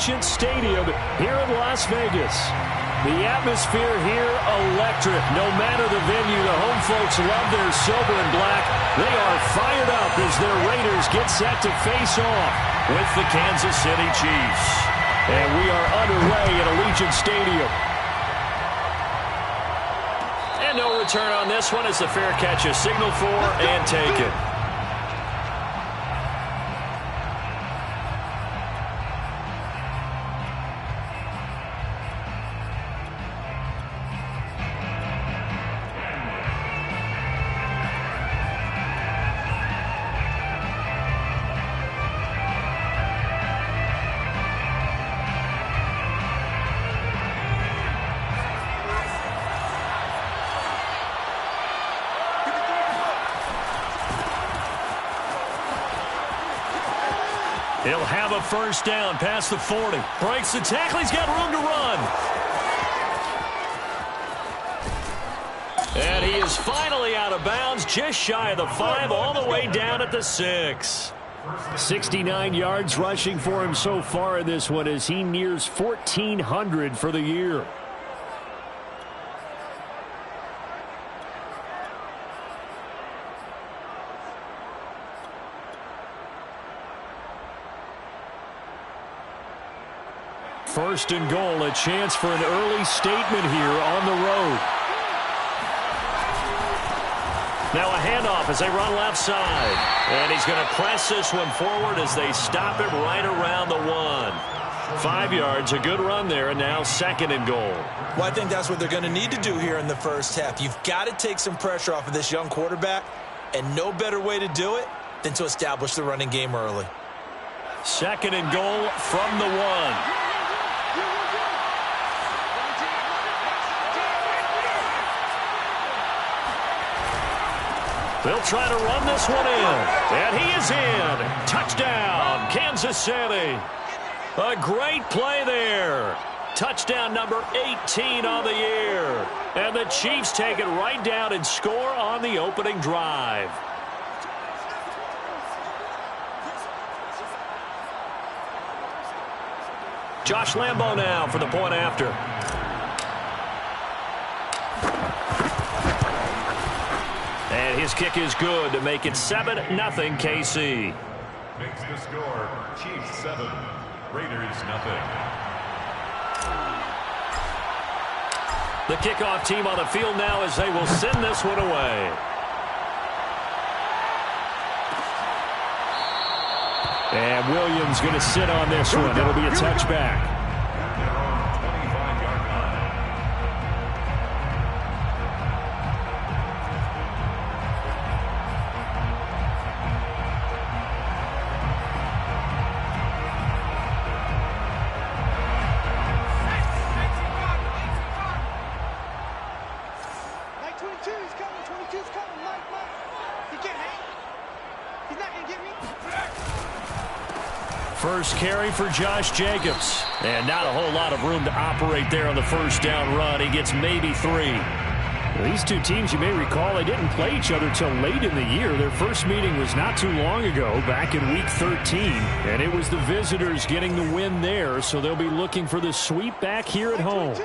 Allegiant Stadium here in Las Vegas. The atmosphere here electric. No matter the venue, the home folks love their silver and black. They are fired up as their Raiders get set to face off with the Kansas City Chiefs. And we are underway at Allegiant Stadium. And no return on this one as the fair catch is signaled for and taken. He'll have a first down past the 40. Breaks the tackle. He's got room to run. And he is finally out of bounds, just shy of the 5, all the way down at the 6. 69 yards rushing for him so far in this one as he nears 1,400 for the year. First and goal, a chance for an early statement here on the road. Now a handoff as they run left side. And he's going to press this one forward as they stop him right around the 1. 5 yards, a good run there, and now second and goal. Well, I think that's what they're going to need to do here in the first half. You've got to take some pressure off of this young quarterback, and no better way to do it than to establish the running game early. Second and goal from the 1. They'll try to run this one in. And he is in. Touchdown, Kansas City. A great play there. Touchdown number 18 on the year. And the Chiefs take it right down and score on the opening drive. Josh Lambo now for the point after. And his kick is good to make it 7-0 KC. Makes the score Chiefs 7, Raiders 0. The kickoff team on the field now as they will send this one away. And Williams going to sit on this one. It'll be a touchback. First carry for Josh Jacobs. And not a whole lot of room to operate there on the first down run. He gets maybe 3. These two teams, you may recall, they didn't play each other till late in the year. Their first meeting was not too long ago, back in Week 13. And it was the visitors getting the win there, so they'll be looking for the sweep back here at home.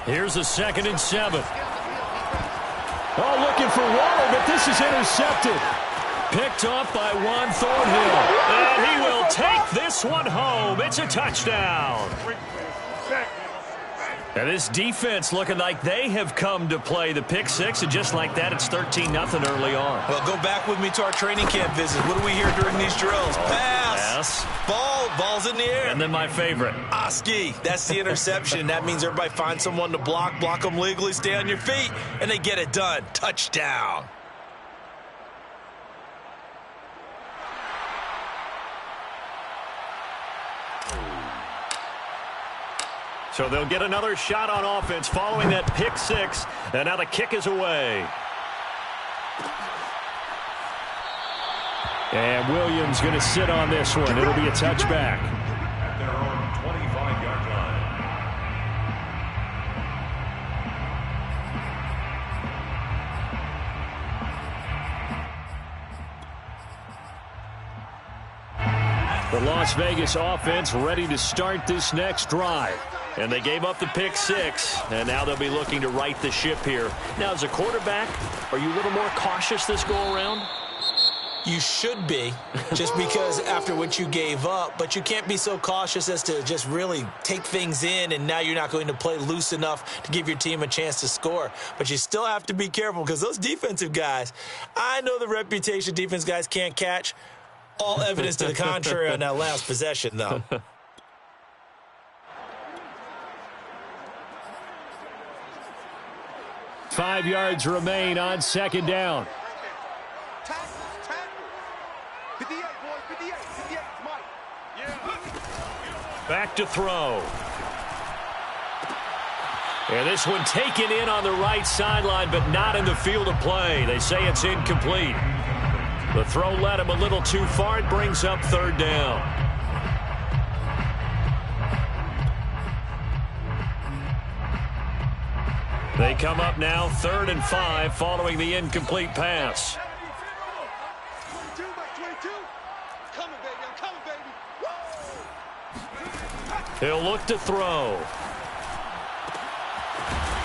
Here's a 2nd and 7. Oh, looking for Waller, but this is intercepted. Picked off by Juan Thornhill. And he will take this one home. It's a touchdown. And this defense looking like they have come to play the pick 6. And just like that, it's 13-0 early on. Well, go back with me to our training camp visit. What do we hear during these drills? Pass. Ball's in the air. And then my favorite. Oski. That's the interception. That means everybody finds someone to block them legally, stay on your feet, and they get it done. Touchdown. So they'll get another shot on offense following that pick 6. And now the kick is away. And Williams going to sit on this one. It'll be a touchback. At their own 25-yard line. The Las Vegas offense ready to start this next drive. And they gave up the pick 6, and now they'll be looking to right the ship here. Now, as a quarterback, are you a little more cautious this go-around? You should be, just because after what you gave up, but you can't be so cautious as to just really take things in, and now you're not going to play loose enough to give your team a chance to score. But you still have to be careful because those defensive guys, I know the reputation defense guys can't catch. All evidence to the contrary on that last possession, though. 5 yards remain on second down. Back to throw. And this one taken in on the right sideline, but not in the field of play. They say it's incomplete. The throw led him a little too far. It brings up third down. They come up now 3rd and 5 following the incomplete pass. He'll look to throw.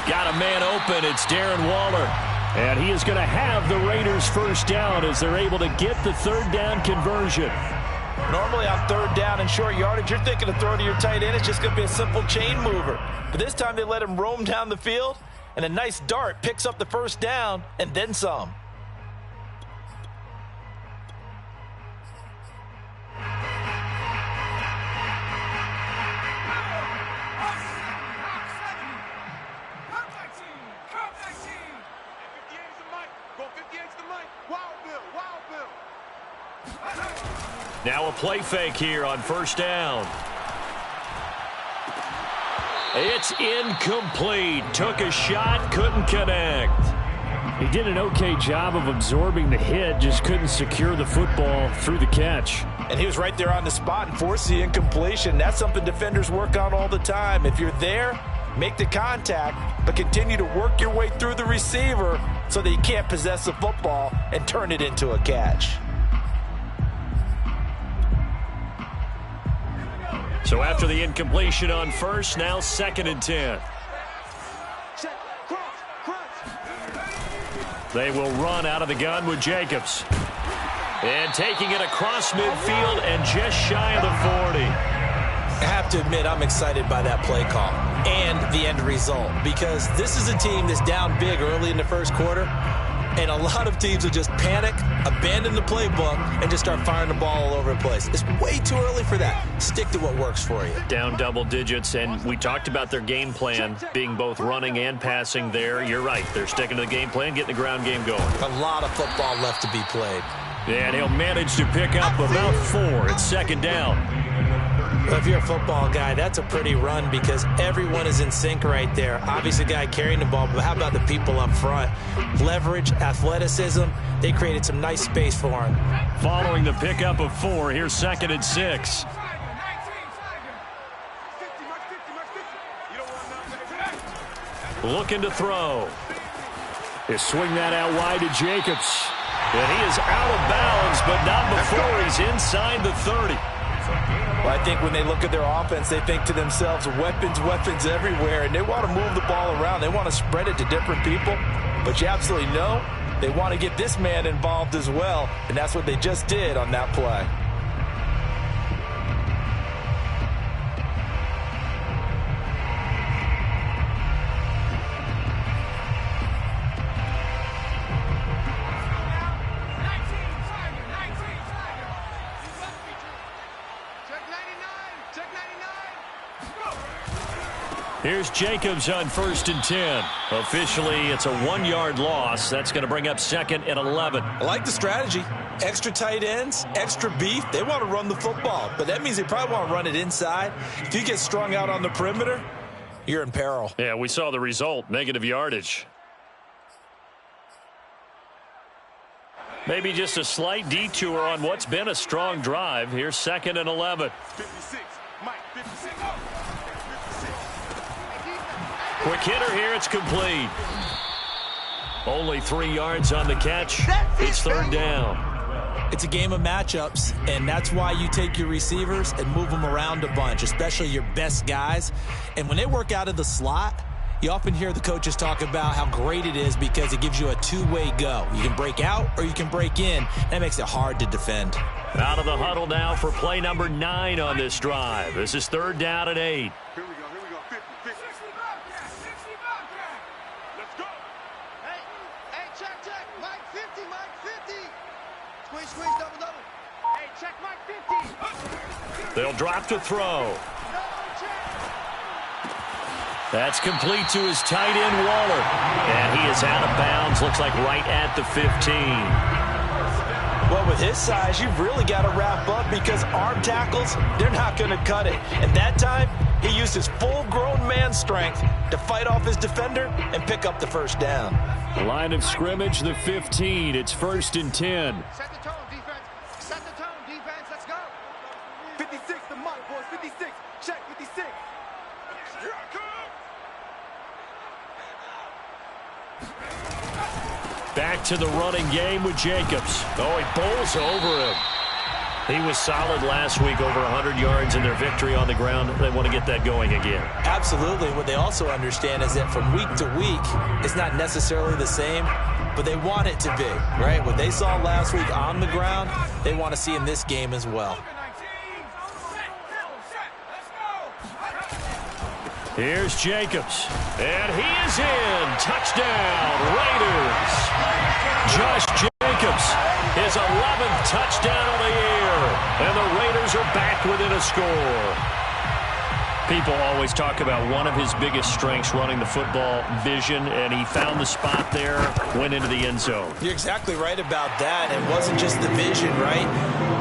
Got a man open. It's Darren Waller. And he is going to have the Raiders first down as they're able to get the third down conversion. Normally on third down and short yardage, you're thinking of throw to your tight end. It's just going to be a simple chain mover. But this time they let him roam down the field, and a nice dart picks up the first down and then some. Now a play fake here on first down. It's incomplete. Took a shot, couldn't connect. He did an okay job of absorbing the hit, just couldn't secure the football through the catch. And he was right there on the spot and forced the incompletion. That's something defenders work on all the time. If you're there, make the contact, but continue to work your way through the receiver so that you can't possess the football and turn it into a catch. So after the incompletion on first, now 2nd and 10. They will run out of the gun with Jacobs. And taking it across midfield and just shy of the 40. I have to admit, I'm excited by that play call and the end result, because this is a team that's down big early in the first quarter, and a lot of teams will just panic, abandon the playbook, and just start firing the ball all over the place. It's way too early for that. Stick to what works for you. Down double digits, and we talked about their game plan being both running and passing there. You're right. They're sticking to the game plan, getting the ground game going. A lot of football left to be played. And he'll manage to pick up about 4. It's 2nd down. Well, if you're a football guy, that's a pretty run because everyone is in sync right there. Obviously, the guy carrying the ball, but how about the people up front? Leverage, athleticism, they created some nice space for him. Following the pickup of 4, here's 2nd and 6. Looking to throw. He'll swing that out wide to Jacobs. And he is out of bounds, but not before he's inside the 30. Well, I think when they look at their offense, they think to themselves, weapons, weapons everywhere, and they want to move the ball around. They want to spread it to different people, but you absolutely know they want to get this man involved as well, and that's what they just did on that play. Here's Jacobs on 1st and 10. Officially, it's a 1-yard loss. That's going to bring up 2nd and 11. I like the strategy. Extra tight ends, extra beef. They want to run the football, but that means they probably want to run it inside. If you get strung out on the perimeter, you're in peril. Yeah, we saw the result, negative yardage. Maybe just a slight detour on what's been a strong drive. Here's 2nd and 11. 56, Mike, 56. Quick hitter here, it's complete. Only 3 yards on the catch. It's 3rd down. It's a game of matchups, and that's why you take your receivers and move them around a bunch, especially your best guys. And when they work out of the slot, you often hear the coaches talk about how great it is because it gives you a two-way go. You can break out or you can break in. That makes it hard to defend. Out of the huddle now for play number 9 on this drive. This is 3rd down and 8. Here we go. 50, 50. Let's go. Hey, check. Mike 50, Mike 50. Squeeze, double. Hey, check Mike 50. They'll drop to throw. That's complete to his tight end, Waller. And he is out of bounds, looks like right at the 15. Well, with his size, you've really got to wrap up because arm tackles, they're not going to cut it. And that time, he used his full-grown man strength to fight off his defender and pick up the first down. Line of scrimmage, the 15. It's 1st and 10. Set the tone, defense. Set the tone, defense. Let's go. 56 to Mike, boys. 56. Check 56. Here I come. Back to the running game with Jacobs. Oh, he bowls over him. He was solid last week, over 100 yards in their victory on the ground. They want to get that going again. Absolutely. What they also understand is that from week to week, it's not necessarily the same, but they want it to be, right? What they saw last week on the ground, they want to see in this game as well. Here's Jacobs, and he is in. Touchdown, Raiders. Josh Jacobs, his 11th touchdown of the year, and the Raiders are back within a score. People always talk about one of his biggest strengths, running the football, vision, and he found the spot there, went into the end zone. You're exactly right about that. It wasn't just the vision, right?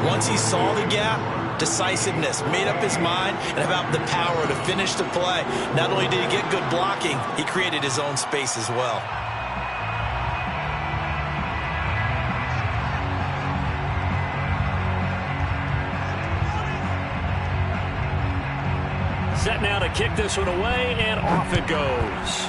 Once he saw the gap, decisiveness, made up his mind, and about the power to finish the play. Not only did he get good blocking, he created his own space as well. Set now to kick this one away, and off it goes.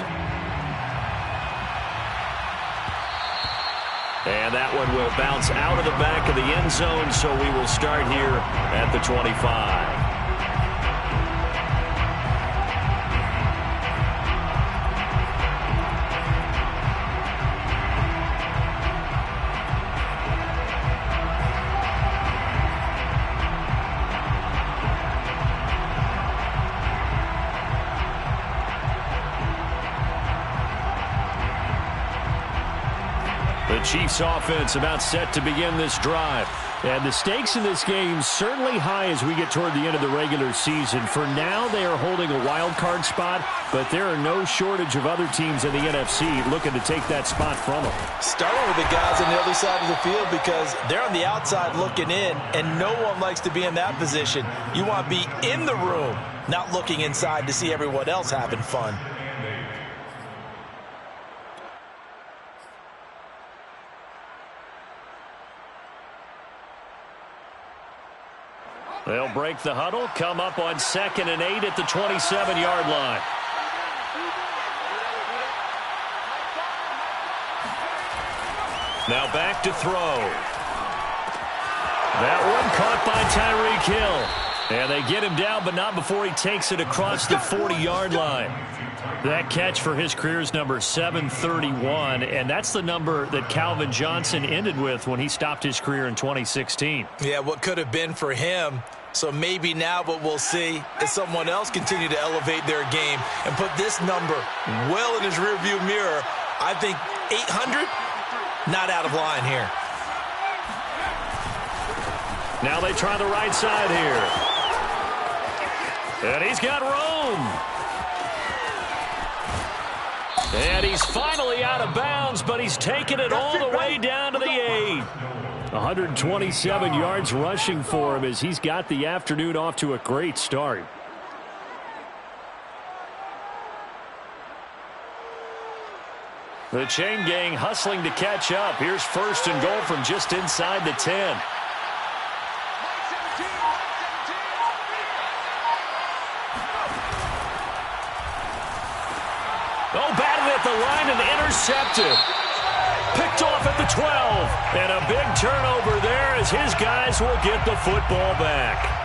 And that one will bounce out of the back of the end zone, so we will start here at the 25. Chiefs offense about set to begin this drive. And the stakes in this game certainly high as we get toward the end of the regular season. For now, they are holding a wild card spot, but there are no shortage of other teams in the NFC looking to take that spot from them. Starting with the guys on the other side of the field because they're on the outside looking in, and no one likes to be in that position. You want to be in the room, not looking inside to see everyone else having fun. They'll break the huddle, come up on 2nd and 8 at the 27-yard line. Now back to throw. That one caught by Tyreek Hill. And they get him down, but not before he takes it across the 40-yard line. That catch for his career is number 731, and that's the number that Calvin Johnson ended with when he stopped his career in 2016. Yeah, what could have been for him. So maybe now what we'll see is someone else continue to elevate their game and put this number well in his rearview mirror. I think 800, not out of line here. Now they try the right side here. And he's got room. And he's finally out of bounds, but he's taken it all the way down to the 8. 127 yards rushing for him as he's got the afternoon off to a great start. The chain gang hustling to catch up. Here's 1st and goal from just inside the 10. Oh, batted at the line and intercepted. Picked off at the the 12. And a big turnover there as his guys will get the football back.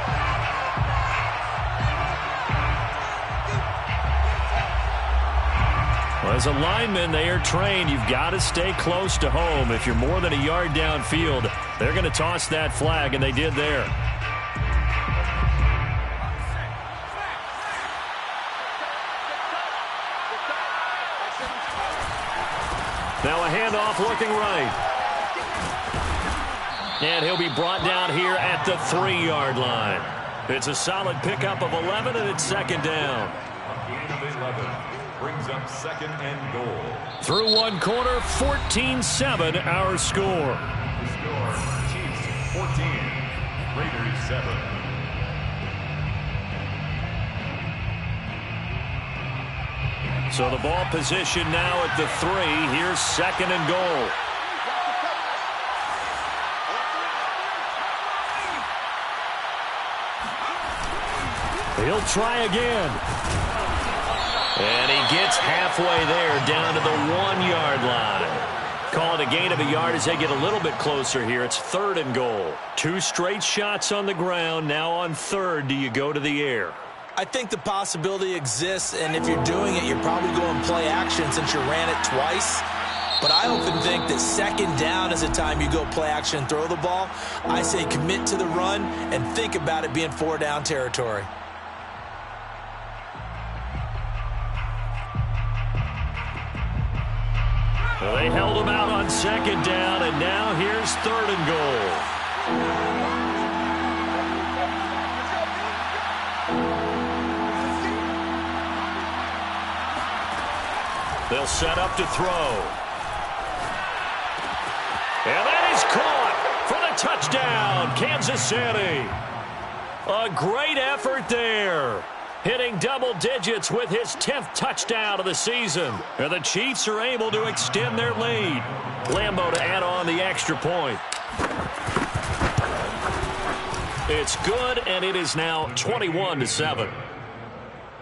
Well, as a lineman, they are trained. You've got to stay close to home. If you're more than a yard downfield, they're going to toss that flag, and they did there. Now a handoff looking right. And he'll be brought down here at the 3-yard line. It's a solid pickup of 11, and it's second down. Gain of 11 brings up second and goal. Through one quarter, 14-7 our score. The score, Chiefs 14, Raiders 7. So the ball position now at the 3. Here's second and goal. He'll try again. And he gets halfway there, down to the 1-yard line. Call it a gain of a yard as they get a little bit closer here. It's third and goal. 2 straight shots on the ground. Now on third, do you go to the air? I think the possibility exists, and if you're doing it, you're probably going play action since you ran it twice. But I often think that second down is the time you go play action and throw the ball. I say commit to the run and think about it being 4-down territory. Well, they held him out on second down, and now here's third and goal. They'll set up to throw. And that is caught for the touchdown, Kansas City. A great effort there. Hitting double digits with his 10th touchdown of the season. And the Chiefs are able to extend their lead. Lambeau to add on the extra point. It's good, and it is now 21-7.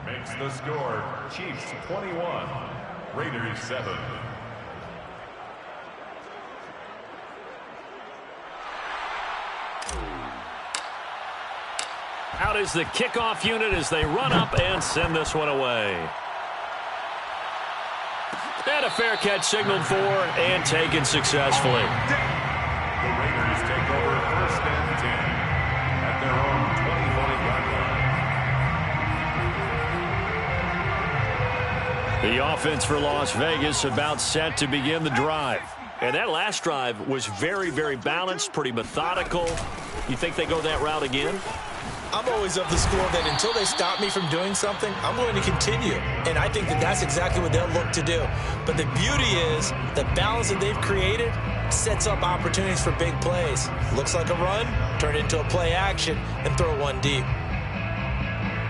Makes the score, Chiefs 21, Raiders 7. Out is the kickoff unit as they run up and send this one away. And a fair catch signaled for and taken successfully. The Raiders take over first and 10 at their own 20-yard line. The offense for Las Vegas about set to begin the drive. And that last drive was very, very balanced, pretty methodical. You think they go that route again? I'm always of the school that until they stop me from doing something, I'm going to continue. And I think that that's exactly what they'll look to do. But the beauty is the balance that they've created sets up opportunities for big plays. Looks like a run, turn it into a play action, and throw one deep.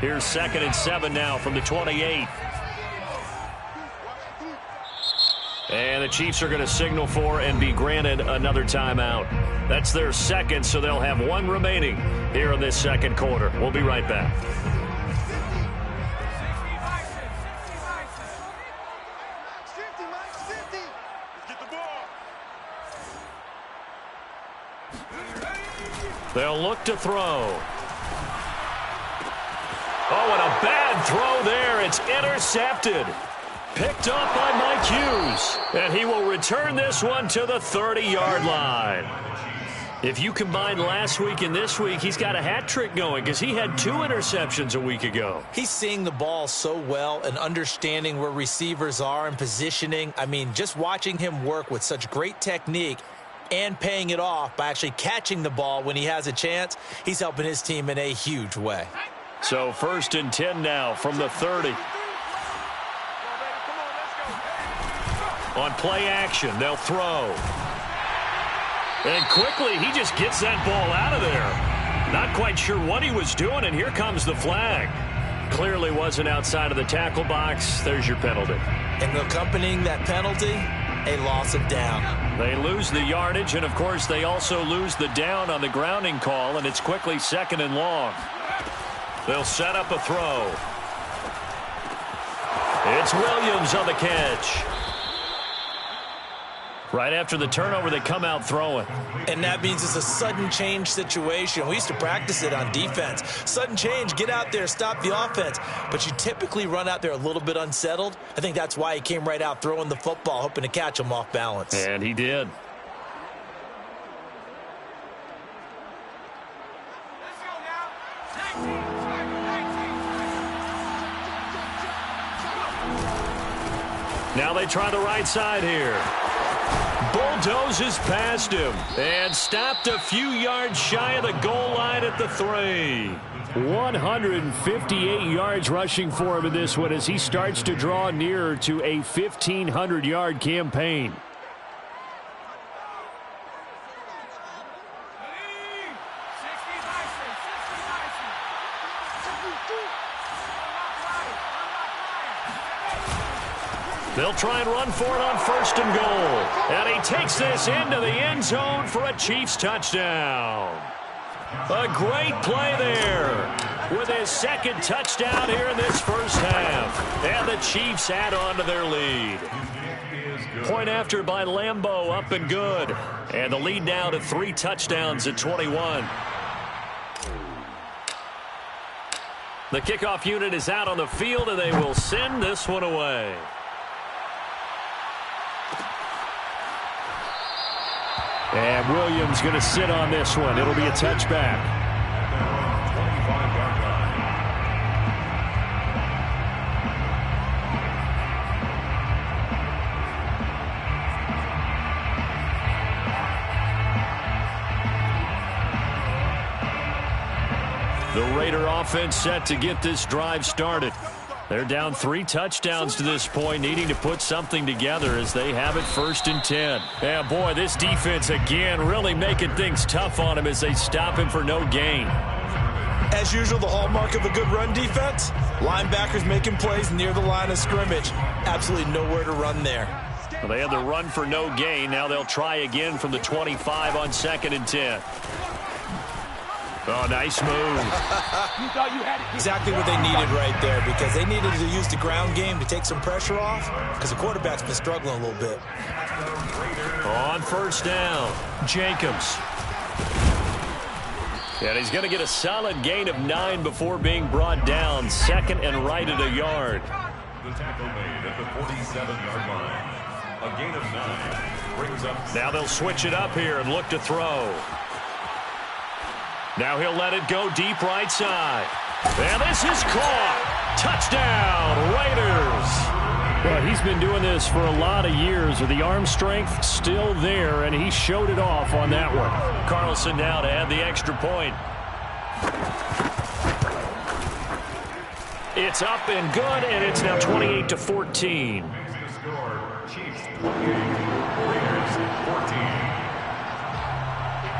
Here's second and 7 now from the 28. And the Chiefs are going to signal for and be granted another timeout. That's their second, so they'll have one remaining here in this second quarter. We'll be right back. They'll look to throw. Oh, and a bad throw there. It's intercepted. Picked up by Mike Hughes. And he will return this one to the 30-yard line. If you combine last week and this week, he's got a hat trick going because he had 2 interceptions a week ago. He's seeing the ball so well and understanding where receivers are and positioning. I mean, just watching him work with such great technique and paying it off by actually catching the ball when he has a chance, he's helping his team in a huge way. So first and 10 now from the 30. On play action, they'll throw. And quickly, he just gets that ball out of there. Not quite sure what he was doing, and here comes the flag. Clearly wasn't outside of the tackle box. There's your penalty. And accompanying that penalty, a loss of down. They lose the yardage, and of course, they also lose the down on the grounding call, and it's quickly second and long. They'll set up a throw. It's Williams on the catch. Right after the turnover, they come out throwing. And that means it's a sudden change situation. We used to practice it on defense. Sudden change, get out there, stop the offense. But you typically run out there a little bit unsettled. I think that's why he came right out throwing the football, hoping to catch him off balance. And he did. Now they try the right side here. Bulldozes past him and stopped a few yards shy of the goal line at the 3. 158 yards rushing for him in this one as he starts to draw nearer to a 1,500-yard campaign. They'll try and run for it on 1st and goal. And he takes this into the end zone for a Chiefs touchdown. A great play there with his 2nd touchdown here in this first half. And the Chiefs add on to their lead. Point after by Lambeau, up and good. And the lead now to 3 touchdowns at 21. The kickoff unit is out on the field, and they will send this one away. And Williams going to sit on this one. It'll be a touchback. The Raider offense set to get this drive started. They're down 3 touchdowns to this point, needing to put something together as they have it 1st and 10. Yeah, boy, this defense again really making things tough on him as they stop him for no gain. As usual, the hallmark of a good run defense, linebackers making plays near the line of scrimmage. Absolutely nowhere to run there. Well, they had the run for no gain. Now they'll try again from the 25 on 2nd and 10. Oh, nice move. Exactly what they needed right there, because they needed to use the ground game to take some pressure off, because the quarterback's been struggling a little bit. On 1st down, Jacobs. And he's going to get a solid gain of 9 before being brought down. 2nd and right at a yard. The tackle made at the 47-yard line. A gain of 9 brings up. Now they'll switch it up here and look to throw. Now he'll let it go deep right side. And this is caught. Touchdown, Raiders. Well, he's been doing this for a lot of years with the arm strength still there, and he showed it off on that one. Carlson now to add the extra point. It's up and good, and it's now 28-14. Chiefs 28, Raiders 14.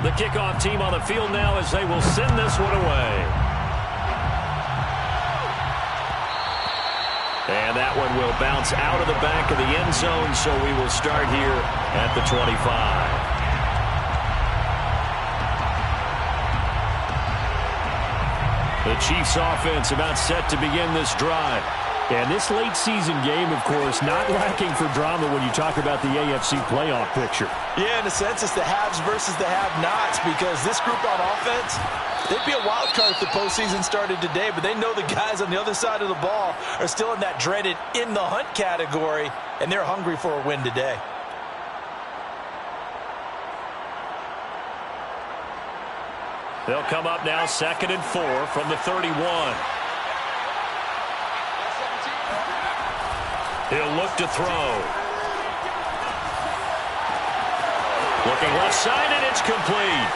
The kickoff team on the field now as they will send this one away. And that one will bounce out of the back of the end zone, so we will start here at the 25. The Chiefs offense about set to begin this drive. And this late season game, of course, not lacking for drama when you talk about the AFC playoff picture. Yeah, in a sense, it's the haves versus the have-nots, because this group on offense, they'd be a wild card if the postseason started today, but they know the guys on the other side of the ball are still in that dreaded in-the-hunt category, and they're hungry for a win today. They'll come up now 2nd and 4 from the 31. He'll look to throw. Looking left side, and it's complete.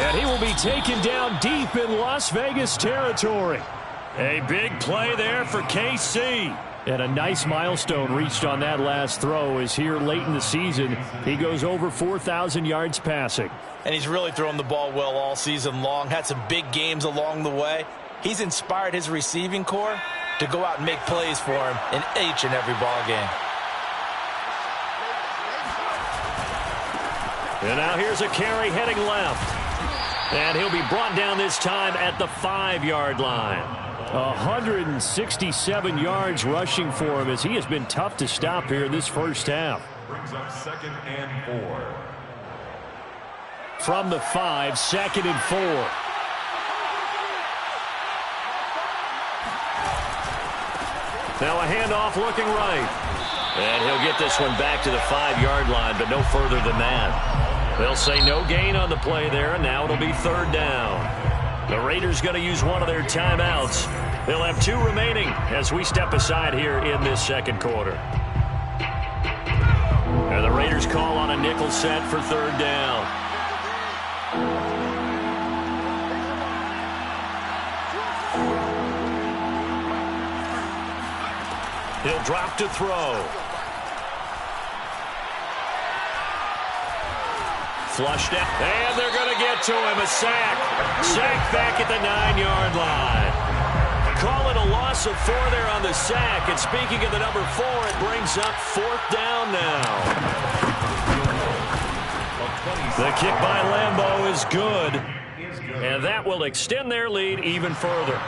And he will be taken down deep in Las Vegas territory. A big play there for KC. And a nice milestone reached on that last throw is here late in the season. He goes over 4,000 yards passing. And he's really thrown the ball well all season long. Had some big games along the way. He's inspired his receiving corps to go out and make plays for him in each and every ball game. And now here's a carry heading left. And he'll be brought down this time at the 5-yard line. 167 yards rushing for him as he has been tough to stop here in this first half. Brings up 2nd and 4. From the 5, 2nd and 4. Now a handoff looking right. And he'll get this one back to the 5-yard line, but no further than that. They'll say no gain on the play there, and now it'll be 3rd down. The Raiders going to use one of their timeouts. They'll have 2 remaining as we step aside here in this second quarter. And the Raiders call on a nickel set for 3rd down. He'll drop to throw. Flushed out. And they're going to get to him. A sack. Sack back at the 9-yard line. Call it a loss of 4 there on the sack. And speaking of the number 4, it brings up 4th down now. The kick by Lambeau is good. And that will extend their lead even further.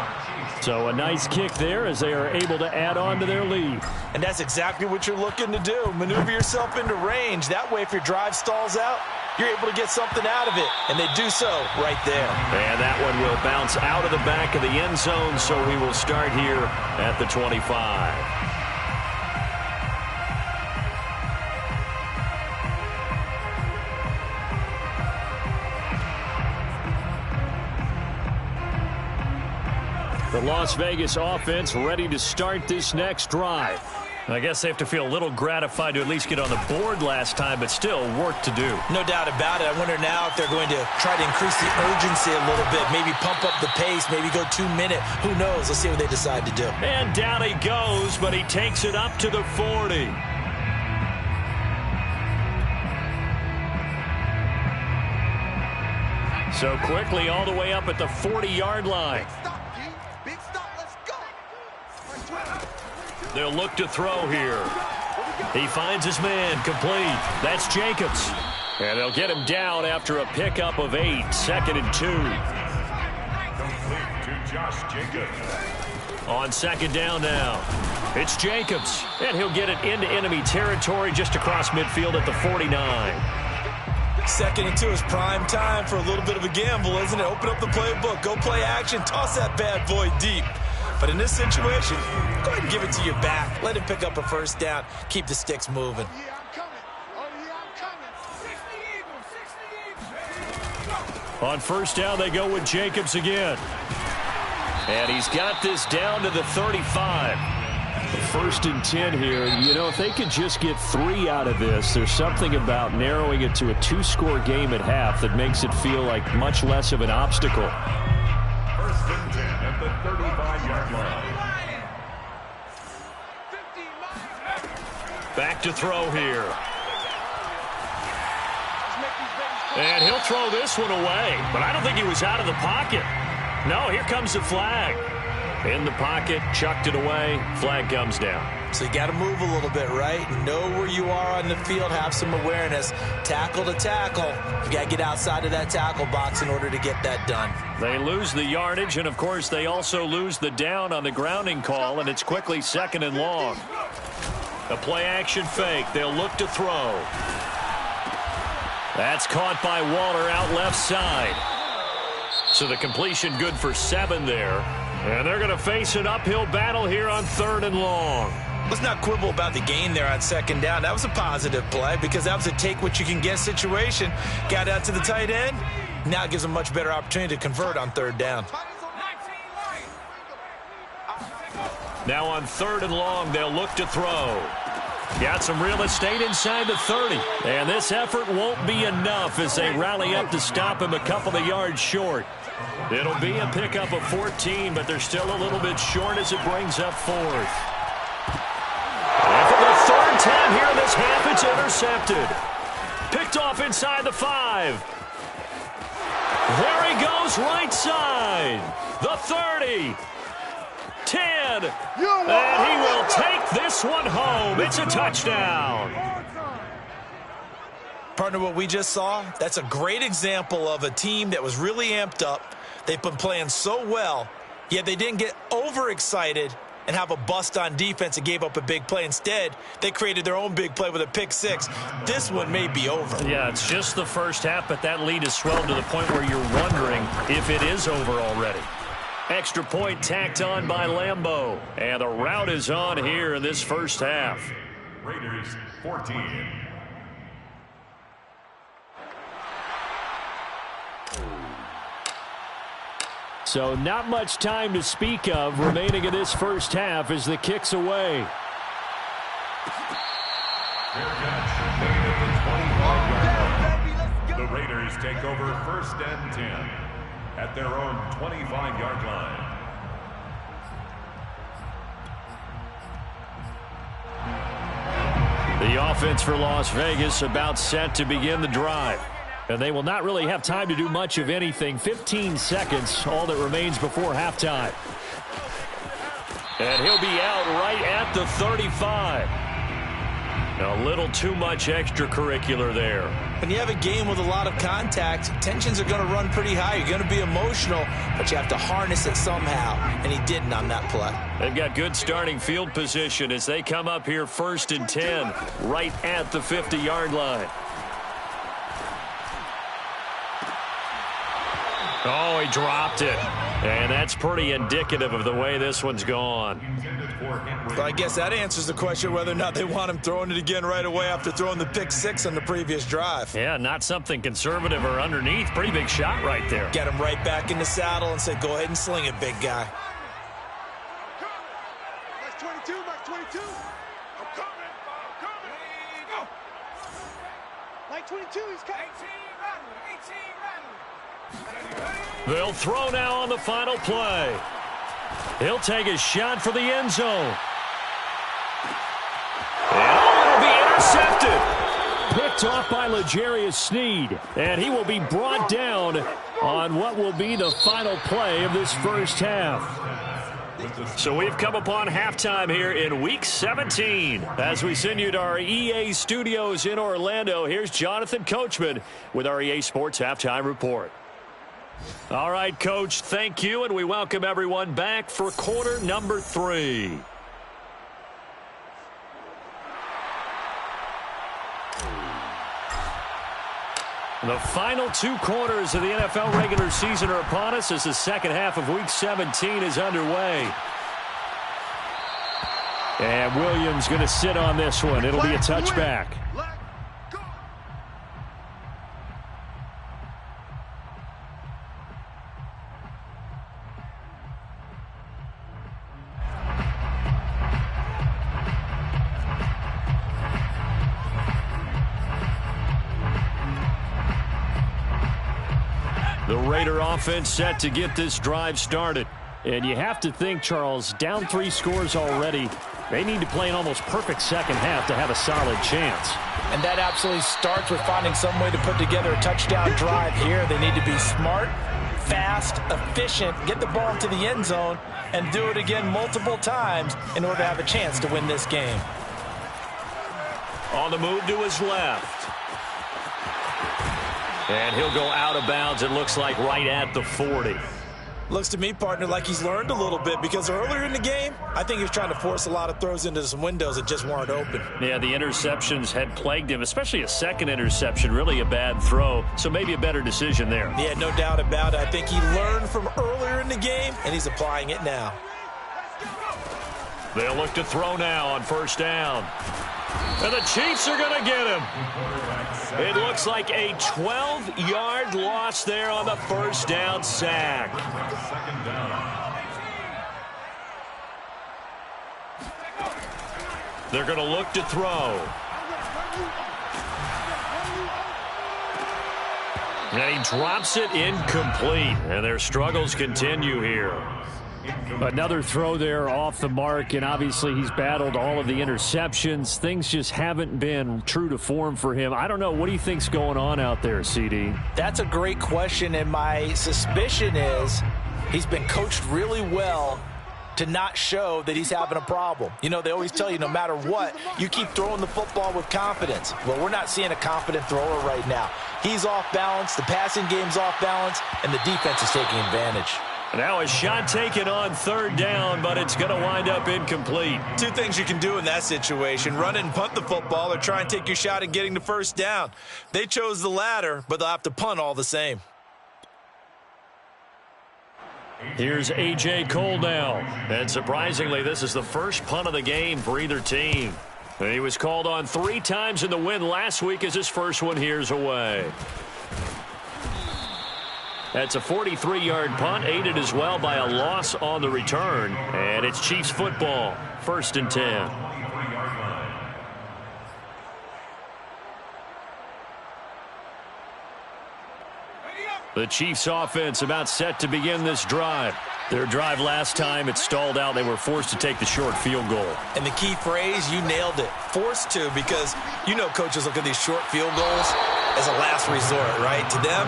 So a nice kick there as they are able to add on to their lead. And that's exactly what you're looking to do. Maneuver yourself into range. That way, if your drive stalls out, you're able to get something out of it. And they do so right there. And that one will bounce out of the back of the end zone, so we will start here at the 25. The Las Vegas offense ready to start this next drive. I guess they have to feel a little gratified to at least get on the board last time, but still work to do. No doubt about it. I wonder now if they're going to try to increase the urgency a little bit, maybe pump up the pace, maybe go 2-minute. Who knows? Let's see what they decide to do. And down he goes, but he takes it up to the 40. So quickly all the way up at the 40-yard line. Big stop, let's go. They'll look to throw here. He finds his man, complete. That's Jacobs. And they'll get him down after a pickup of 8, 2nd and 2. Complete to Josh Jacobs. On 2nd down now. It's Jacobs. And he'll get it into enemy territory just across midfield at the 49. 2nd and 2 is prime time for a little bit of a gamble, isn't it? Open up the playbook, go play action, toss that bad boy deep. But in this situation, go ahead and give it to your back. Let him pick up a 1st down. Keep the sticks moving. Yeah, I'm coming. Oh, yeah, I'm coming. On 1st down, they go with Jacobs again. And he's got this down to the 35. 1st and 10 here. You know, if they could just get 3 out of this, there's something about narrowing it to a 2-score game at half that makes it feel like much less of an obstacle. 1st and 10 at the 35-yard line. Back to throw here. And he'll throw this one away. But I don't think he was out of the pocket. No, here comes the flag. In the pocket, chucked it away, flag comes down. So you got to move a little bit, right? Know where you are on the field, have some awareness. Tackle to tackle. You got to get outside of that tackle box in order to get that done. They lose the yardage, and of course they also lose the down on the grounding call, and it's quickly 2nd and long. A play action fake. They'll look to throw. That's caught by Waller out left side. So the completion good for 7 there. And they're going to face an uphill battle here on 3rd and long. Let's not quibble about the gain there on 2nd down. That was a positive play because that was a take-what-you-can-get situation. Got out to the tight end. Now it gives them a much better opportunity to convert on 3rd down. Now on 3rd and long, they'll look to throw. Got some real estate inside the 30. And this effort won't be enough as they rally up to stop him a couple of yards short. It'll be a pickup of 14, but they're still a little bit short as it brings up 4th. And for the 3rd time here in this half, it's intercepted. Picked off inside the 5. There he goes, right side. The 30. 10. And he will take this one home. It's a touchdown. Partner, what we just saw, that's a great example of a team that was really amped up. They've been playing so well, Yet they didn't get overexcited and have a bust on defense and gave up a big play. Instead, they created their own big play with a pick six. This one may be over. Yeah, it's just the first half, but that lead has swelled to the point where you're wondering if it is over already. Extra point tacked on by Lambeau. And the rout is on here in this first half. Raiders 14. So not much time to speak of remaining in this first half as the kick's away. Fair catch made at the 25-yard line. The Raiders take over 1st and 10 at their own 25-yard line. The offense for Las Vegas about set to begin the drive. And they will not really have time to do much of anything. 15 seconds, all that remains before halftime. And he'll be out right at the 35. A little too much extracurricular there. When you have a game with a lot of contact, tensions are going to run pretty high. You're going to be emotional, but you have to harness it somehow. And he didn't on that play. They've got good starting field position as they come up here 1st and 10, right at the 50-yard line. Oh, he dropped it. And that's pretty indicative of the way this one's gone. But I guess that answers the question whether or not they want him throwing it again right away after throwing the pick six on the previous drive. Yeah, not something conservative or underneath. Pretty big shot right there. Get him right back in the saddle and say, go ahead and sling it, big guy. Max 22, Max 22. I'm coming. Go. Max 22, he's coming. 18 They'll throw now on the final play. He'll take a shot for the end zone. And it'll be intercepted. Picked off by L'Jarius Sneed. And he will be brought down on what will be the final play of this first half. So we've come upon halftime here in Week 17. As we send you to our EA studios in Orlando, here's Jonathan Coachman with our EA Sports Halftime Report. All right, Coach, thank you, and we welcome everyone back for quarter number 3. The final 2 quarters of the NFL regular season are upon us as the second half of Week 17 is underway. And Williams going to sit on this one. It'll be a touchback. The Raider offense set to get this drive started. And you have to think, Charles, down 3 scores already. They need to play an almost perfect second half to have a solid chance. And that absolutely starts with finding some way to put together a touchdown drive here. They need to be smart, fast, efficient, get the ball into the end zone, and do it again multiple times in order to have a chance to win this game. On the move to his left. And he'll go out of bounds, it looks like, right at the 40. Looks to me, partner, like he's learned a little bit because earlier in the game, I think he was trying to force a lot of throws into some windows that just weren't open. Yeah, the interceptions had plagued him, especially a second interception, really a bad throw. So maybe a better decision there. Yeah, no doubt about it. I think he learned from earlier in the game, and he's applying it now. They'll look to throw now on first down. And the Chiefs are going to get him. It looks like a 12-yard loss there on the first down sack. Second down. They're going to look to throw. And he drops it incomplete. And their struggles continue here. Another throw there off the mark, and obviously he's battled all of the interceptions. Things just haven't been true to form for him. I don't know. What do you think's going on out there, CD? That's a great question, and my suspicion is he's been coached really well to not show that he's having a problem. You know, they always tell you no matter what, you keep throwing the football with confidence. Well, we're not seeing a confident thrower right now. He's off balance, the passing game's off balance, and the defense is taking advantage. Now a shot taken on third down, but it's going to wind up incomplete. Two things you can do in that situation: run and punt the football, or try and take your shot at getting the first down. They chose the latter, but they'll have to punt all the same. Here's A.J. Cole now. And surprisingly, this is the first punt of the game for either team. He was called on 3 times in the win last week as his first one here's away. That's a 43-yard punt, aided as well by a loss on the return. And it's Chiefs football, 1st and 10. The Chiefs offense about set to begin this drive. Their drive last time, it stalled out. They were forced to take the short field goal. And the key phrase, you nailed it. Forced to, because you know coaches look at these short field goals as a last resort, right? To them,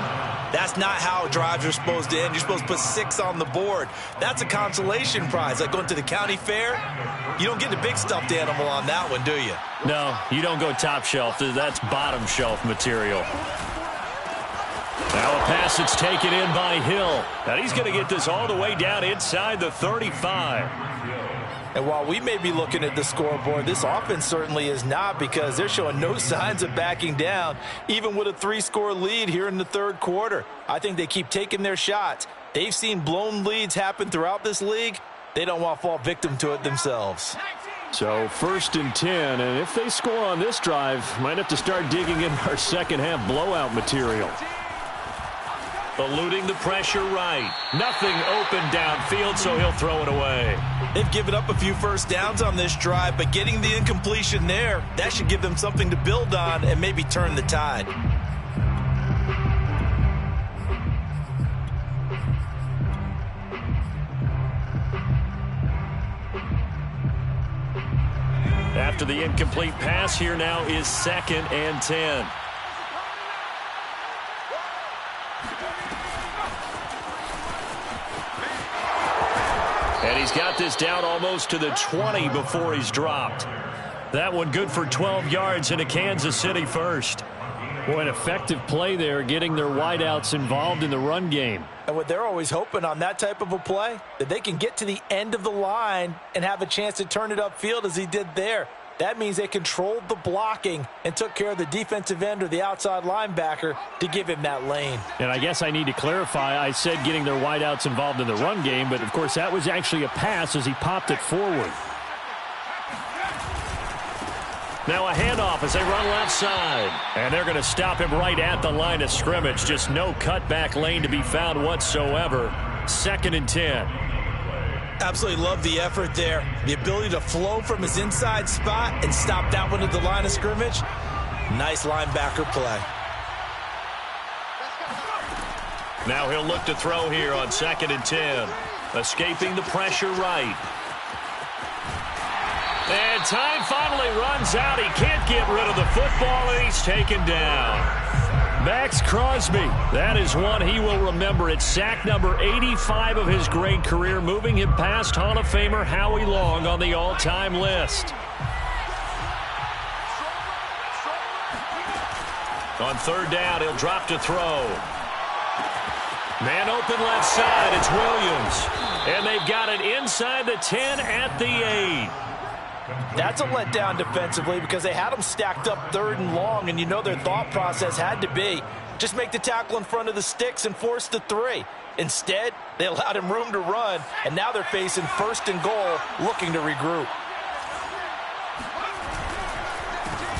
that's not how drives are supposed to end. You're supposed to put 6 on the board. That's a consolation prize. Like going to the county fair, you don't get the big stuffed animal on that one, do you? No, you don't go top shelf. That's bottom shelf material. Now a pass that's taken in by Hill. And he's going to get this all the way down inside the 35. And while we may be looking at the scoreboard, this offense certainly is not, because they're showing no signs of backing down, even with a 3-score lead here in the third quarter. I think they keep taking their shots. They've seen blown leads happen throughout this league. They don't want to fall victim to it themselves. So 1st and 10, and if they score on this drive, might have to start digging in our second half blowout material. Eluding the pressure right. Nothing open downfield, so he'll throw it away. They've given up a few first downs on this drive, but getting the incompletion there, that should give them something to build on and maybe turn the tide. After the incomplete pass, here now is 2nd and 10. And he's got this down almost to the 20 before he's dropped. That one good for 12 yards in a Kansas City first. Boy, an effective play there, getting their wideouts involved in the run game. And what they're always hoping on that type of a play, that they can get to the end of the line and have a chance to turn it upfield as he did there. That means they controlled the blocking and took care of the defensive end or the outside linebacker to give him that lane. And I guess I need to clarify, I said getting their wideouts involved in the run game, but of course that was actually a pass as he popped it forward. Now a handoff as they run left side. And they're going to stop him right at the line of scrimmage. Just no cutback lane to be found whatsoever. 2nd and 10. Absolutely love the effort there. The ability to flow from his inside spot and stop that one at the line of scrimmage. Nice linebacker play. Now he'll look to throw here on 2nd and 10. Escaping the pressure right. And time finally runs out. He can't get rid of the football, and he's taken down. Maxx Crosby, that is one he will remember. It's sack number 85 of his great career, moving him past Hall of Famer Howie Long on the all-time list. On 3rd down, he'll drop to throw. Man open left side, it's Williams. And they've got it inside the 10 at the 8. That's a letdown defensively, because they had them stacked up 3rd and long, and you know their thought process had to be just make the tackle in front of the sticks and force the 3. Instead, they allowed him room to run, and now they're facing 1st and goal, looking to regroup.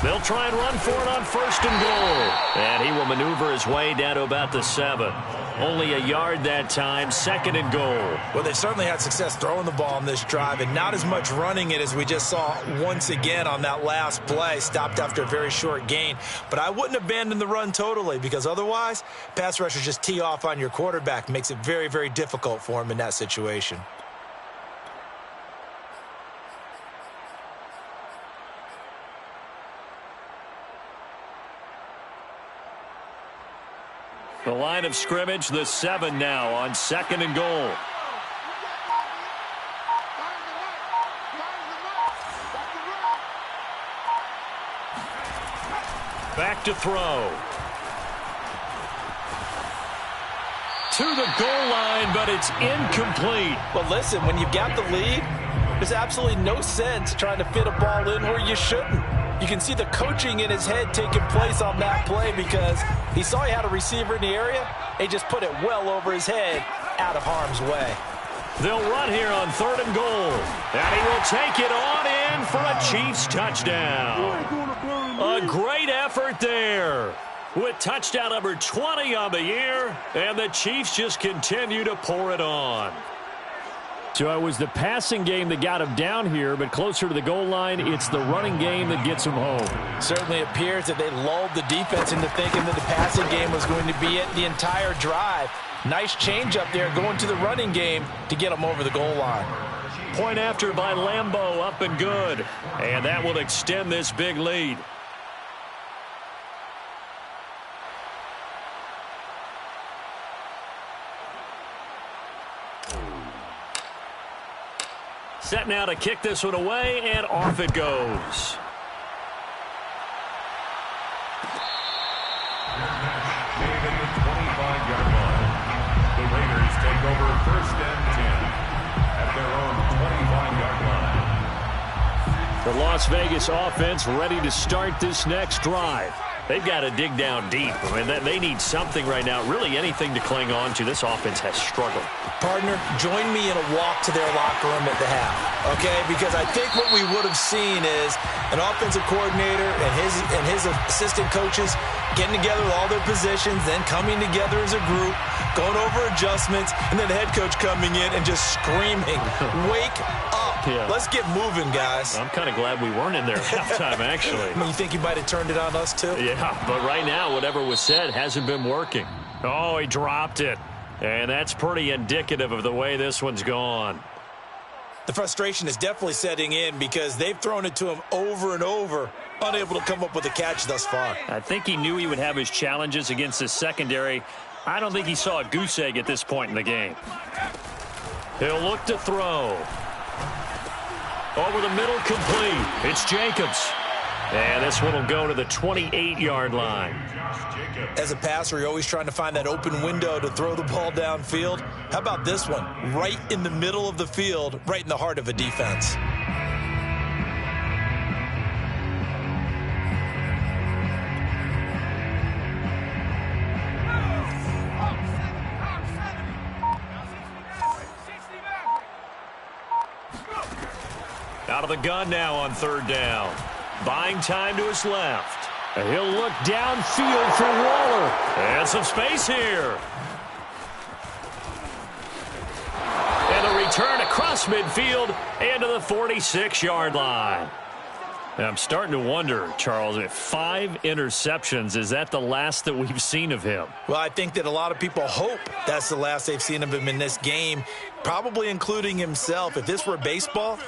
They'll try and run for it on 1st and goal. And he will maneuver his way down to about the 7. Only a yard that time, 2nd and goal. Well, they certainly had success throwing the ball on this drive, and not as much running it as we just saw once again on that last play. Stopped after a very short gain. But I wouldn't abandon the run totally, because otherwise, pass rushers just tee off on your quarterback. Makes it very, very difficult for him in that situation. The line of scrimmage, the 7 now on 2nd and goal. Back to throw. to the goal line, but it's incomplete. Well, listen, when you've got the lead, there's absolutely no sense trying to fit a ball in where you shouldn't. You can see the coaching in his head taking place on that play because he saw he had a receiver in the area. He just put it well over his head, out of harm's way. They'll run here on 3rd and goal. And he will take it on in for a Chiefs touchdown. A great effort there, with touchdown number 20 on the year, and the Chiefs just continue to pour it on. So it was the passing game that got him down here, but closer to the goal line, it's the running game that gets him home. Certainly appears that they lulled the defense into thinking that the passing game was going to be it the entire drive. Nice change up there going to the running game to get them over the goal line. Point after by Lambeau, up and good. And that will extend this big lead. Set now to kick this one away, and off it goes. Made at the 25-yard line. The Raiders take over 1st and 10 at their own 25-yard line. The Las Vegas offense ready to start this next drive. They've got to dig down deep. I mean, they need something right now, really anything to cling on to. This offense has struggled. Partner, join me in a walk to their locker room at the half, okay? Because I think what we would have seen is an offensive coordinator and his assistant coaches getting together with all their positions, then coming together as a group, going over adjustments, and then the head coach coming in and just screaming, "Wake up. Yeah. Let's get moving, guys." I'm kind of glad we weren't in there at halftime, actually. You think he might have turned it on us, too? Yeah, but right now, whatever was said hasn't been working. Oh, he dropped it. And that's pretty indicative of the way this one's gone. The frustration is definitely setting in because they've thrown it to him over and over, unable to come up with a catch thus far. I think he knew he would have his challenges against his secondary. I don't think he saw a goose egg at this point in the game. He'll look to throw. Over the middle, complete. It's Jacobs. And this one will go to the 28-yard line. As a passer, you're always trying to find that open window to throw the ball downfield. How about this one? Right in the middle of the field, right in the heart of a defense. Out of the gun now on 3rd down. Buying time to his left. And he'll look downfield for Waller. And some space here. And the return across midfield and to the 46-yard line. And I'm starting to wonder, Charles, if 5 interceptions, is that the last that we've seen of him? Well, I think that a lot of people hope that's the last they've seen of him in this game, probably including himself. If this were baseball,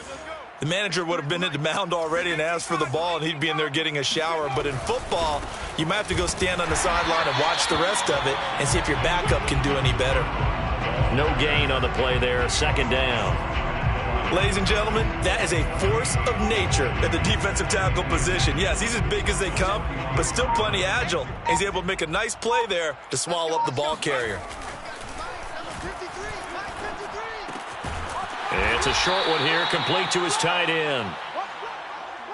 the manager would have been at the mound already and asked for the ball, and he'd be in there getting a shower. But in football, you might have to go stand on the sideline and watch the rest of it and see if your backup can do any better. No gain on the play there, 2nd down. Ladies and gentlemen, that is a force of nature at the defensive tackle position. Yes, he's as big as they come, but still plenty agile. He's able to make a nice play there to swallow up the ball carrier. It's a short one here, complete to his tight end.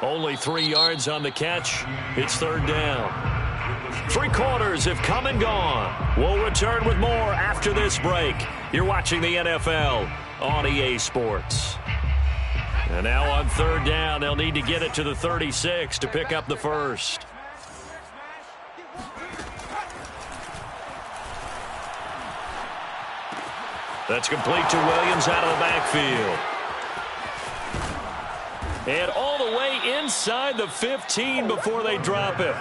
Only 3 yards on the catch. It's 3rd down. 3 quarters have come and gone. We'll return with more after this break. You're watching the NFL on EA Sports. And now on 3rd down, they'll need to get it to the 36 to pick up the first. That's complete to Williams out of the backfield. And all the way inside the 15 before they drop it.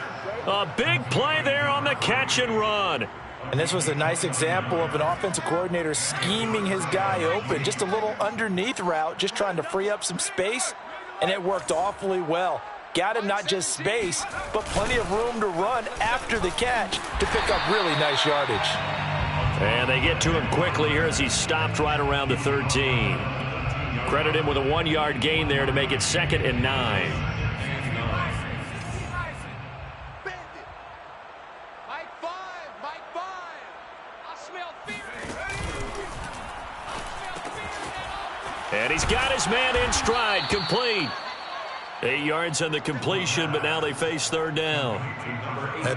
A big play there on the catch and run. And this was a nice example of an offensive coordinator scheming his guy open. Just a little underneath route, just trying to free up some space, and it worked awfully well. Got him not just space, but plenty of room to run after the catch to pick up really nice yardage. And they get to him quickly here as he stopped right around the 13. Credit him with a 1-yard gain there to make it 2nd and 9. Mike 5, Mike 5. I smell fear. And he's got his man in stride, complete. 8 yards on the completion, but now they face third down.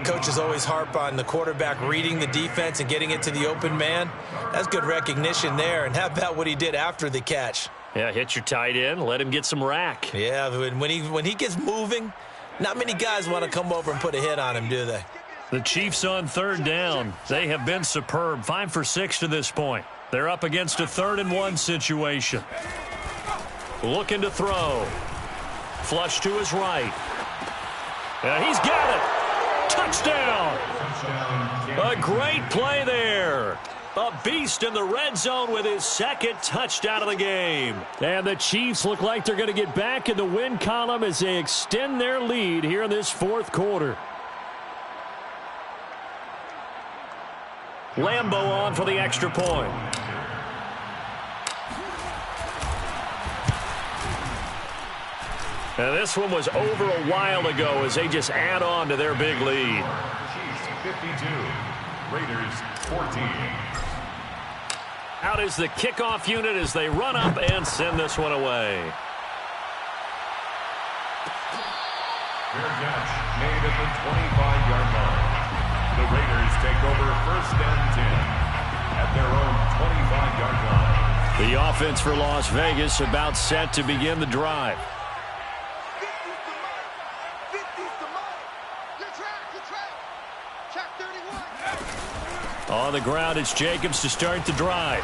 Coaches always harp on the quarterback reading the defense and getting it to the open man. That's good recognition there. And how about what he did after the catch? Yeah, hit your tight end, let him get some rack. Yeah, when he gets moving, not many guys want to come over and put a hit on him, do they? The Chiefs on third down. They have been superb, 5 for 6 to this point. They're up against a 3rd and 1 situation. Looking to throw. Flush to his right. He's got it. Touchdown. A great play there. A beast in the red zone with his 2nd touchdown of the game. And the Chiefs look like they're going to get back in the win column as they extend their lead here in this 4th quarter. Lambeau on for the extra point. Now this one was over a while ago as they just add on to their big lead. Chiefs 52, Raiders 14. Out is the kickoff unit as they run up and send this one away. Fair catch made at the 25-yard line. The Raiders take over 1st and 10 at their own 25-yard line. The offense for Las Vegas about set to begin the drive. On the ground, it's Jacobs to start the drive.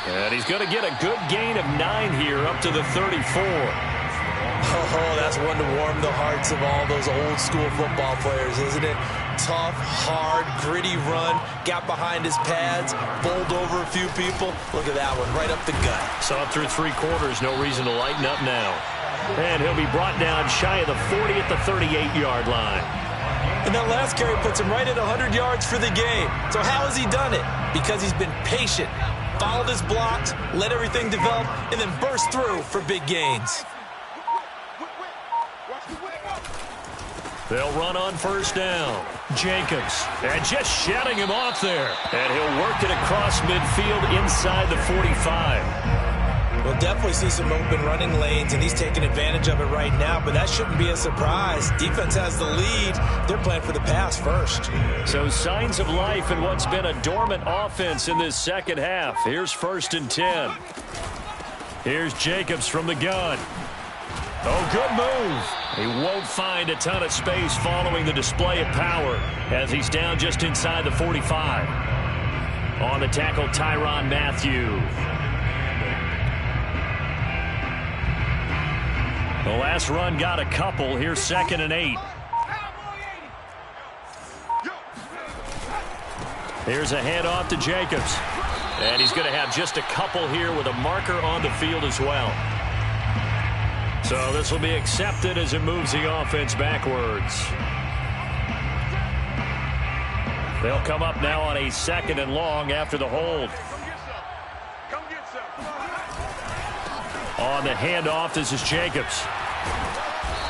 And he's going to get a good gain of 9 here up to the 34. Oh, that's one to warm the hearts of all those old school football players, isn't it? Tough, hard, gritty run, got behind his pads, bowled over a few people. Look at that one, right up the gut. So up through 3 quarters, no reason to lighten up now. And he'll be brought down shy of the 40 at the 38-yard line. And that last carry puts him right at 100 yards for the game. So how has he done it? Because he's been patient, followed his blocks, let everything develop, and then burst through for big gains. They'll run on 1st down. Jacobs, and just shutting him off there. And he'll work it across midfield inside the 45. We'll definitely see some open running lanes, and he's taking advantage of it right now, but that shouldn't be a surprise. Defense has the lead. They're playing for the pass first. So signs of life in what's been a dormant offense in this 2nd half. Here's 1st and 10. Here's Jacobs from the gun. Oh, good move. He won't find a ton of space following the display of power as he's down just inside the 45. On the tackle, Tyrann Mathieu. The last run got a couple. Here's 2nd and 8. Here's a handoff to Jacobs. And he's going to have just a couple here with a marker on the field as well. So this will be accepted as it moves the offense backwards. They'll come up now on a 2nd and long after the hold. On the handoff, this is Jacobs.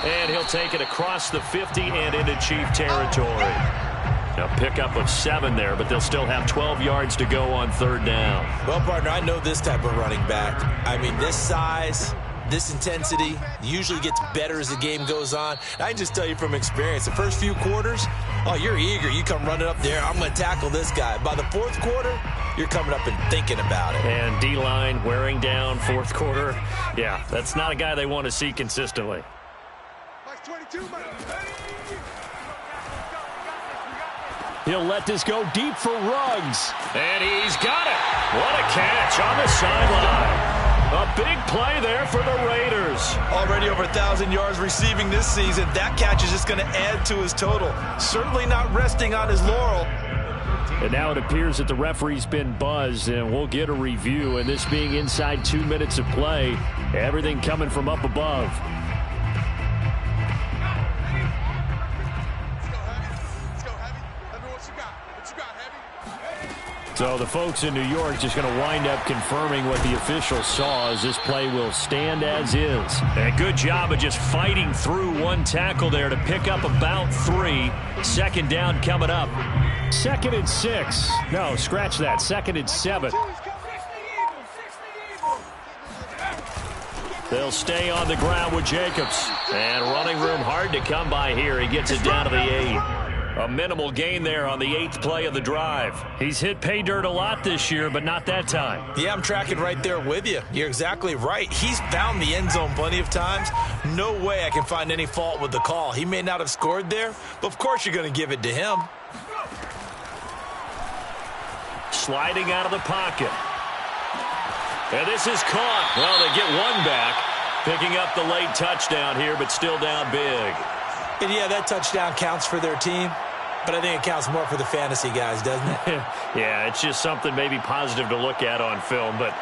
And he'll take it across the 50 and into Chief territory. A pickup of 7 there, but they'll still have 12 yards to go on 3rd down. Well, partner, I know this type of running back. I mean, this size, this intensity usually gets better as the game goes on. I can just tell you from experience, the first few quarters, oh, you're eager. You come running up there, I'm going to tackle this guy. By the 4th quarter, you're coming up and thinking about it. And D-line wearing down 4th quarter. Yeah, that's not a guy they want to see consistently. He'll let this go deep for Ruggs. And he's got it. What a catch on the sideline. A big play there for the Raiders. Already over 1,000 yards receiving this season. That catch is just going to add to his total. Certainly not resting on his laurel. And now it appears that the referee's been buzzed, and we'll get a review. And this being inside 2 minutes of play, everything coming from up above. So the folks in New York just going to wind up confirming what the official saw as this play will stand as is. And good job of just fighting through one tackle there to pick up about 3. 2nd down coming up. 2nd and 6. No, scratch that. 2nd and 7. They'll stay on the ground with Jacobs. And running room hard to come by here. He gets it down to the 8. A minimal gain there on the 8th play of the drive. He's hit pay dirt a lot this year, but not that time. Yeah, I'm tracking right there with you. You're exactly right. He's found the end zone plenty of times. No way I can find any fault with the call. He may not have scored there, but of course you're going to give it to him. Sliding out of the pocket. And this is caught. Well, they get one back. Picking up the late touchdown here, but still down big. And yeah, that touchdown counts for their team, but I think it counts more for the fantasy guys, doesn't it? Yeah, it's just something maybe positive to look at on film, but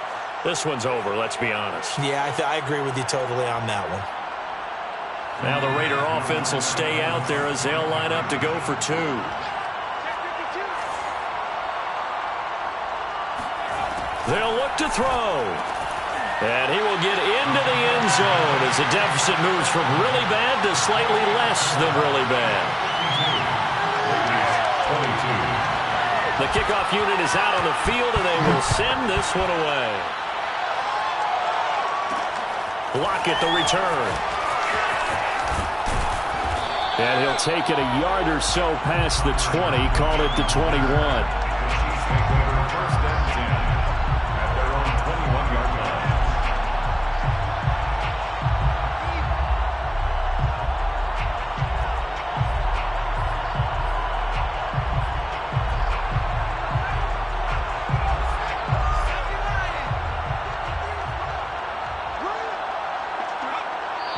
this one's over, let's be honest. Yeah, I agree with you totally on that one. Now the Raider offense will stay out there as they'll line up to go for 2. They'll look to throw. And he will get into the end zone as the deficit moves from really bad to slightly less than really bad. 22. The kickoff unit is out on the field, and they will send this one away. Lockett the return. And he'll take it a yard or so past the 20, call it the 21. First and 10 at their own 21-yard line.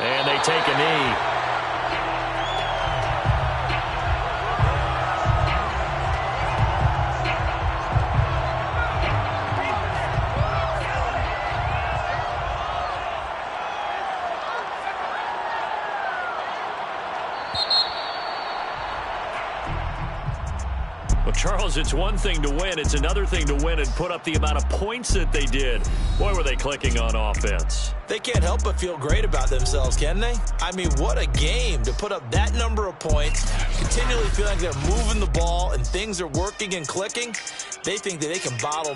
And they take a knee. Well, Charles, it's one thing to win. It's another thing to win and put up the amount of points that they did. Boy, were they clicking on offense. They can't help but feel great about themselves, can they? I mean, what a game to put up that number of points, continually feeling like they're moving the ball and things are working and clicking. They think that they can bottle